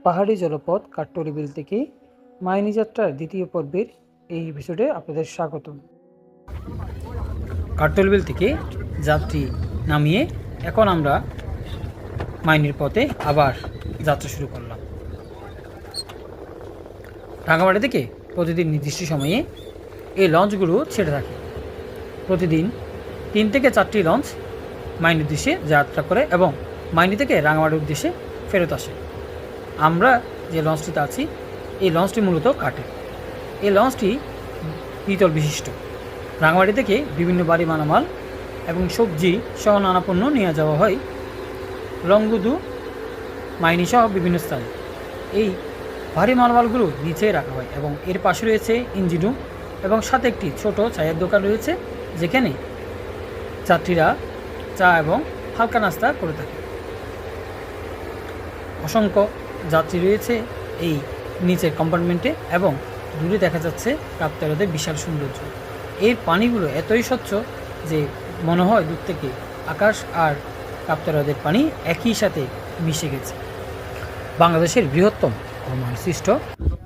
পাহাড়ি জলপথ কাঠ্টলিবিল থেকে মাইনী যাত্রার দ্বিতীয় পর্বের এই এপিসোডে আপনাদের স্বাগতম। কাঠ্টলিবিল থেকে যাত্রী নামিয়ে এখন আমরা মাইনির পথে আবার যাত্রা শুরু করলাম। রাঙামাটি থেকে প্রতিদিন নির্দিষ্ট সময়ে এই লঞ্চগুলো ছেড়ে থাকে। প্রতিদিন 3 থেকে 4টি লঞ্চ মাইনির উদ্দেশ্যে যাত্রা করে এবং মাইনি থেকে রাঙামাটির উদ্দেশ্যে ফেরত আসে। আমরা যে লঞ্চটিতে আছি এই লঞ্চটি মূলত কাঠের। এই লঞ্চটি দ্বিতল বিশিষ্ট। রাঙামাটি থেকে বিভিন্ন বাড়ি মালামাল এবং সবজি সহ নানা পণ্য নিয়ে যাওয়া হয় লংগুদু, মাইনি সহ বিভিন্ন স্থানে। এই ভারী মালামালগুলো নিচে রাখা হয় এবং এর পাশে রয়েছে ইঞ্জিন রুম এবং সাথে একটি ছোট চায়ের দোকান রয়েছে, যেখানে যাত্রীরা চা এবং হালকা নাস্তা করে থাকে। অসংখ্য যাত্রী রয়েছে এই নিচের কম্পার্টমেন্টে এবং দূরে দেখা যাচ্ছে কাপ্তাই হ্রদের বিশাল সৌন্দর্য। এর পানিগুলো এতই স্বচ্ছ যে মনে হয় দূর থেকে আকাশ আর কাপ্তাই হ্রদের পানি একই সাথে মিশে গেছে। বাংলাদেশের বৃহত্তম ও মানসৃষ্ট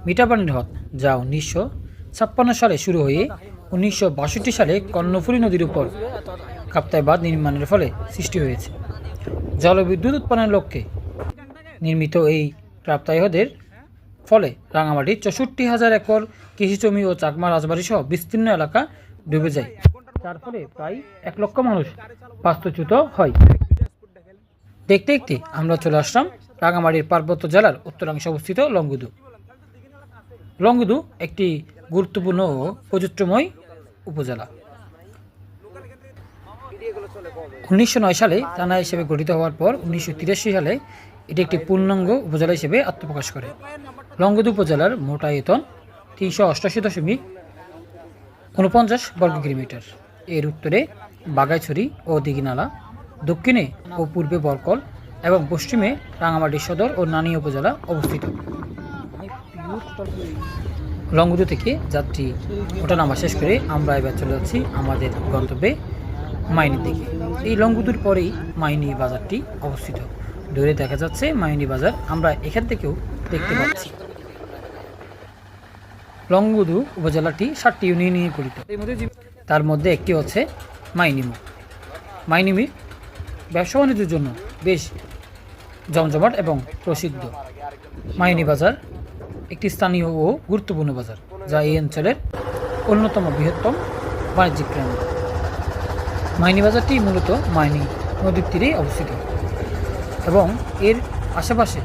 মিঠাপানির হ্রদ, যা 1956 সালে শুরু হয়ে 1962 সালে কর্ণফুলী নদীর উপর কাপ্তাই বাঁধ নির্মাণের ফলে সৃষ্টি হয়েছে। জলবিদ্যুৎ উৎপাদনের লক্ষ্যে নির্মিত এই কাপ্তাই হ্রদের ফলে রাঙামাটির 64,000 একর কৃষি জমি ও চাকমা রাজবাড়ি সহ বিস্তীর্ণ এলাকা ডুবে যায়, যার ফলে প্রায় 1 লক্ষ মানুষ বাস্তুচ্যুত হয়। দেখতে দেখতে আমরা চলে আসলাম রাঙামাটির পার্বত্য জেলার উত্তরাংশে অবস্থিত লংগুদু। লংগুদু একটি গুরুত্বপূর্ণ ও বৈচিত্র্যময় উপজেলা। 1909 সালে থানা হিসেবে গঠিত হওয়ার পর 1983 সালে এটি একটি পূর্ণাঙ্গ উপজেলা হিসেবে আত্মপ্রকাশ করে। লংগুদু উপজেলার মোট আয়তন 388.49 বর্গ কিলোমিটার। এর উত্তরে বাগাইছড়ি ও দিঘিনালা, দক্ষিণে ও পূর্বে বরকল এবং পশ্চিমে রাঙামাটি সদর ও নানী উপজেলা অবস্থিত। লংগুদু থেকে যাত্রী ওঠানামা শেষ করে আমরা এবার চলে যাচ্ছি আমাদের গন্তব্যে মাইনির দিকে। এই লংগুদুর পরেই মাইনি বাজারটি অবস্থিত। দূরে দেখা যাচ্ছে মাইনি বাজার, আমরা এখান থেকেও দেখতে পাচ্ছি। লংগুদু উপজেলাটি 7টি ইউনিয়ন নিয়ে গঠিত। তার মধ্যে একটি হচ্ছে মাইনিমি। মাইনিমি ব্যবসা বাণিজ্যের জন্য বেশ জমজমাট এবং প্রসিদ্ধ। মাইনি বাজার একটি স্থানীয় ও গুরুত্বপূর্ণ বাজার, যা এই অঞ্চলের অন্যতম বৃহত্তম বাণিজ্যিক কেন্দ্র। মাইনি বাজারটি মূলত মাইনি নদীর তীরে অবস্থিত এবং এর আশেপাশে